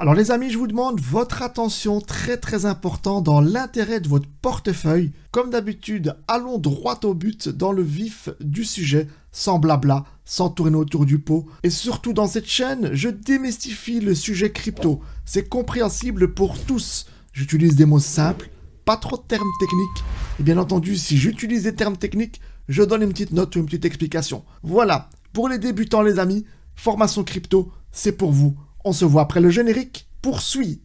Alors les amis, je vous demande votre attention, très important dans l'intérêt de votre portefeuille. Comme d'habitude, allons droit au but dans le vif du sujet, sans blabla, sans tourner autour du pot. Et surtout dans cette chaîne, je démystifie le sujet crypto. C'est compréhensible pour tous. J'utilise des mots simples, pas trop de termes techniques. Et bien entendu, si j'utilise des termes techniques, je donne une petite note ou une petite explication. Voilà, pour les débutants les amis, formation crypto, c'est pour vous. On se voit après le générique. Poursuit.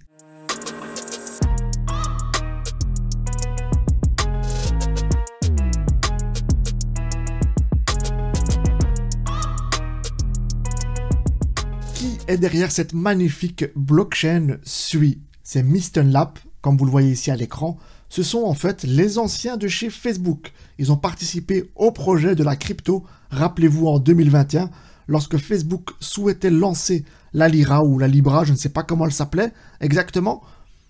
Qui est derrière cette magnifique blockchain Sui? C'est Mysten Labs, comme vous le voyez ici à l'écran. Ce sont en fait les anciens de chez Facebook. Ils ont participé au projet de la crypto, rappelez-vous en 2021, lorsque Facebook souhaitait lancer la Lira ou la Libra, je ne sais pas comment elle s'appelait exactement,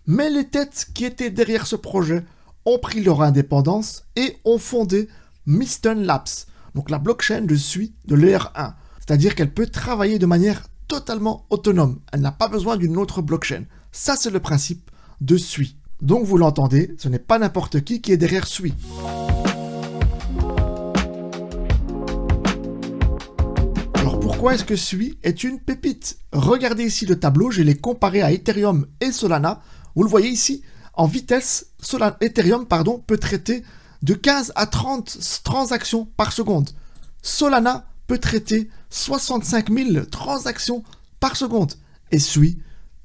mais les têtes qui étaient derrière ce projet ont pris leur indépendance et ont fondé Mysten Labs, donc la blockchain de Sui de l'ER1, c'est-à-dire qu'elle peut travailler de manière totalement autonome, elle n'a pas besoin d'une autre blockchain. Ça c'est le principe de Sui. Donc vous l'entendez, ce n'est pas n'importe qui est derrière Sui. Pourquoi est-ce que Sui est une pépite? Regardez ici le tableau, je l'ai comparé à Ethereum et Solana. Vous le voyez ici, en vitesse, Ethereum peut traiter de 15 à 30 transactions par seconde. Solana peut traiter 65 000 transactions par seconde. Et Sui,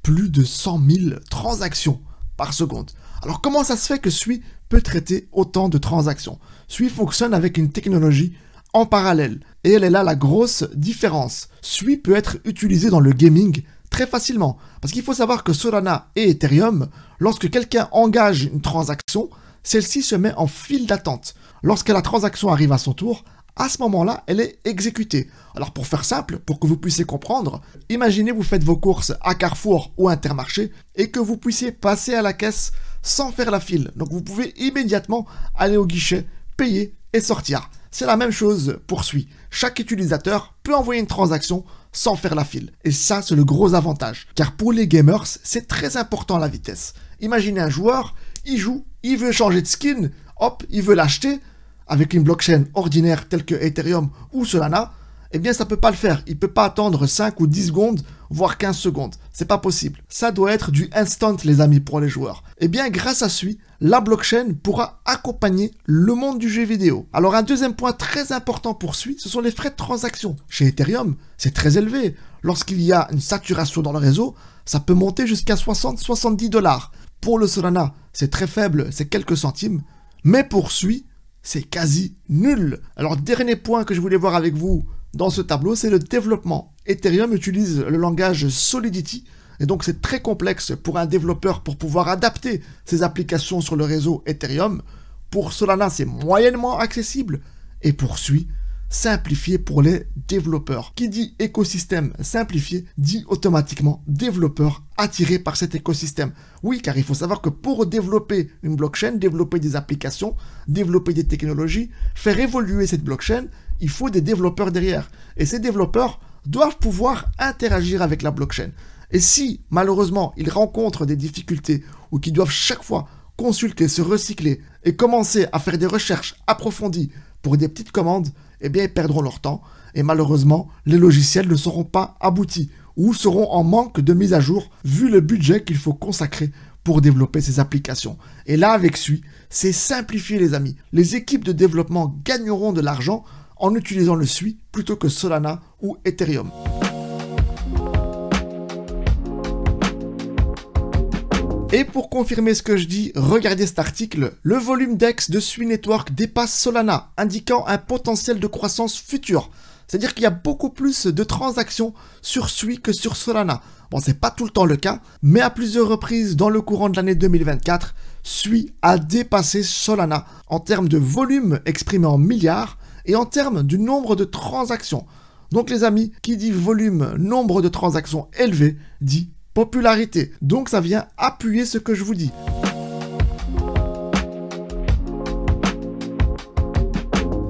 plus de 100 000 transactions par seconde. Alors comment ça se fait que Sui peut traiter autant de transactions? Sui fonctionne avec une technologie en parallèle. Et elle est là la grosse différence. Sui peut être utilisé dans le gaming très facilement. Parce qu'il faut savoir que Solana et Ethereum, lorsque quelqu'un engage une transaction, celle-ci se met en file d'attente. Lorsque la transaction arrive à son tour, à ce moment-là, elle est exécutée. Alors pour faire simple, pour que vous puissiez comprendre, imaginez vous faites vos courses à Carrefour ou Intermarché et que vous puissiez passer à la caisse sans faire la file. Donc vous pouvez immédiatement aller au guichet, payer et sortir. C'est la même chose pour Sui. Chaque utilisateur peut envoyer une transaction sans faire la file. Et ça, c'est le gros avantage. Car pour les gamers, c'est très important la vitesse. Imaginez un joueur, il joue, il veut changer de skin, hop, il veut l'acheter. Avec une blockchain ordinaire telle que Ethereum ou Solana, eh bien ça peut pas le faire. Il peut pas attendre 5 ou 10 secondes, voire 15 secondes. C'est pas possible. Ça doit être du instant les amis pour les joueurs. Eh bien grâce à Sui, la blockchain pourra accompagner le monde du jeu vidéo. Alors un deuxième point très important pour Sui, ce sont les frais de transaction. Chez Ethereum, c'est très élevé. Lorsqu'il y a une saturation dans le réseau, ça peut monter jusqu'à 60-70 $. Pour le Solana, c'est très faible, c'est quelques centimes. Mais pour Sui, c'est quasi nul. Alors dernier point que je voulais voir avec vous dans ce tableau, c'est le développement. Ethereum utilise le langage Solidity, et donc c'est très complexe pour un développeur pour pouvoir adapter ses applications sur le réseau Ethereum. Pour Solana, c'est moyennement accessible, et pour Sui, simplifié pour les développeurs. Qui dit écosystème simplifié, dit automatiquement développeur attiré par cet écosystème. Oui, car il faut savoir que pour développer une blockchain, développer des applications, développer des technologies, faire évoluer cette blockchain, il faut des développeurs derrière. Et ces développeurs doivent pouvoir interagir avec la blockchain. Et si, malheureusement, ils rencontrent des difficultés ou qu'ils doivent chaque fois consulter, se recycler et commencer à faire des recherches approfondies pour des petites commandes, eh bien, ils perdront leur temps. Et malheureusement, les logiciels ne seront pas aboutis ou seront en manque de mise à jour vu le budget qu'il faut consacrer pour développer ces applications. Et là, avec Sui, c'est simplifié les amis. Les équipes de développement gagneront de l'argent en utilisant le Sui plutôt que Solana ou Ethereum. Et pour confirmer ce que je dis, regardez cet article. Le volume DEX de Sui Network dépasse Solana, indiquant un potentiel de croissance future. C'est-à-dire qu'il y a beaucoup plus de transactions sur Sui que sur Solana. Bon, c'est pas tout le temps le cas, mais à plusieurs reprises dans le courant de l'année 2024, Sui a dépassé Solana en termes de volume exprimé en milliards et en termes du nombre de transactions. Donc les amis, qui dit volume, nombre de transactions élevé, dit popularité. Donc ça vient appuyer ce que je vous dis.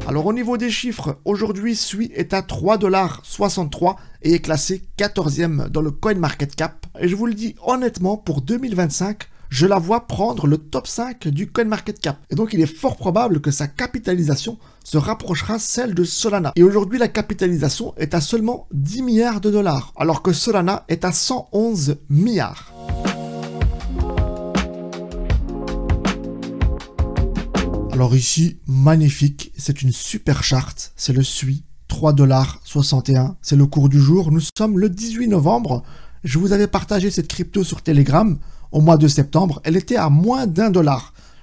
Alors au niveau des chiffres, aujourd'hui Sui est à 3,63 $ et est classé 14e dans le CoinMarketCap. Et je vous le dis honnêtement, pour 2025, je la vois prendre le top 5 du CoinMarketCap. Et donc il est fort probable que sa capitalisation se rapprochera celle de Solana. Et aujourd'hui, la capitalisation est à seulement 10 milliards de dollars, alors que Solana est à 111 milliards. Alors ici, magnifique, c'est une super charte, c'est le SUI, 3,61$, c'est le cours du jour. Nous sommes le 18 novembre, je vous avais partagé cette crypto sur Telegram au mois de septembre, elle était à moins d'1$.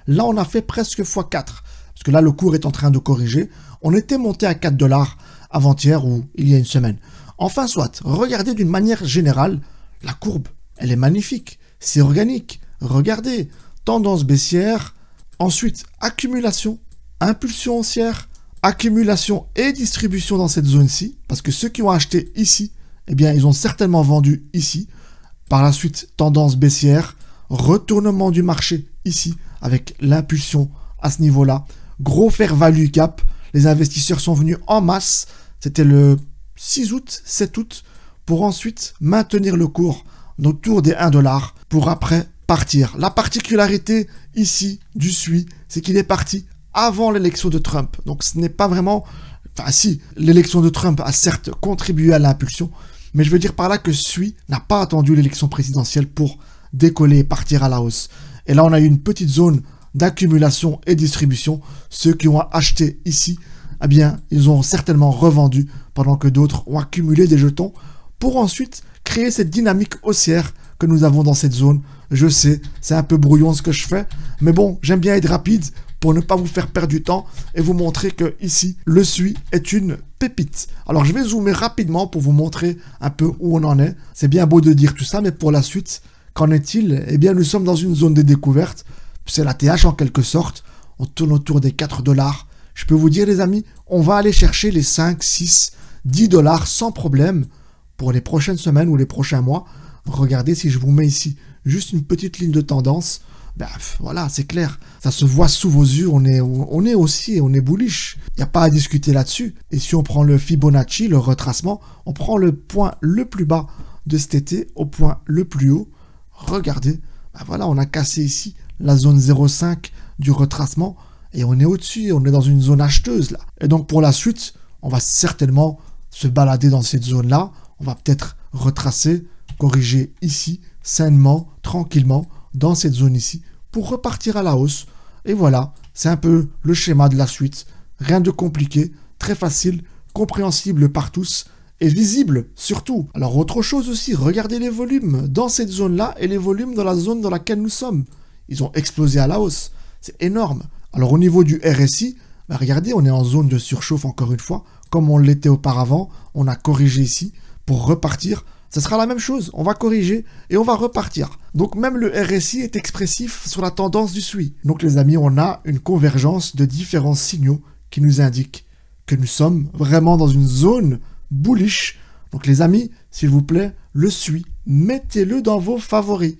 Là, on a fait presque x4, parce que là, le cours est en train de corriger. On était monté à 4$ avant-hier ou il y a une semaine. Enfin, soit, regardez d'une manière générale, la courbe, elle est magnifique, c'est organique. Regardez, tendance baissière, ensuite accumulation, impulsion haussière, accumulation et distribution dans cette zone-ci, parce que ceux qui ont acheté ici, eh bien, ils ont certainement vendu ici. Par la suite, tendance baissière, retournement du marché ici, avec l'impulsion à ce niveau-là. Gros fair value cap, les investisseurs sont venus en masse, c'était le 6 août, 7 août, pour ensuite maintenir le cours autour des 1$, pour après partir. La particularité ici du SUI, c'est qu'il est parti avant l'élection de Trump. Donc ce n'est pas vraiment... Enfin si, l'élection de Trump a certes contribué à l'impulsion, mais je veux dire par là que SUI n'a pas attendu l'élection présidentielle pour décoller et partir à la hausse. Et là, on a eu une petite zone d'accumulation et distribution. Ceux qui ont acheté ici, eh bien, ils ont certainement revendu pendant que d'autres ont accumulé des jetons pour ensuite créer cette dynamique haussière que nous avons dans cette zone. Je sais, c'est un peu brouillon ce que je fais, mais bon, j'aime bien être rapide pour ne pas vous faire perdre du temps et vous montrer que ici, le SUI est une pépite. Alors, je vais zoomer rapidement pour vous montrer un peu où on en est. C'est bien beau de dire tout ça, mais pour la suite, qu'en est-il? Eh bien, nous sommes dans une zone de découverte. C'est la TH en quelque sorte. On tourne autour des 4$. Je peux vous dire, les amis, on va aller chercher les 5, 6, 10$ sans problème pour les prochaines semaines ou les prochains mois. Regardez, si je vous mets ici juste une petite ligne de tendance, ben voilà, c'est clair. Ça se voit sous vos yeux, on est haussier, on est bullish. Il n'y a pas à discuter là-dessus. Et si on prend le Fibonacci, le retracement, on prend le point le plus bas de cet été au point le plus haut. Regardez, ben voilà, on a cassé ici la zone 0,5 du retracement et on est au-dessus, on est dans une zone acheteuse là. Et donc pour la suite, on va certainement se balader dans cette zone-là. On va peut-être retracer, corriger ici, sainement, tranquillement, dans cette zone ici, pour repartir à la hausse. Et voilà, c'est un peu le schéma de la suite. Rien de compliqué, très facile, compréhensible par tous et visible surtout. Alors autre chose aussi, regardez les volumes dans cette zone-là et les volumes dans la zone dans laquelle nous sommes. Ils ont explosé à la hausse. C'est énorme. Alors au niveau du RSI, bah regardez, on est en zone de surchauffe encore une fois. Comme on l'était auparavant, on a corrigé ici pour repartir. Ce sera la même chose, on va corriger et on va repartir. Donc même le RSI est expressif sur la tendance du SUI. Donc les amis, on a une convergence de différents signaux qui nous indiquent que nous sommes vraiment dans une zone bullish. Donc les amis, s'il vous plaît, le SUI, mettez-le dans vos favoris.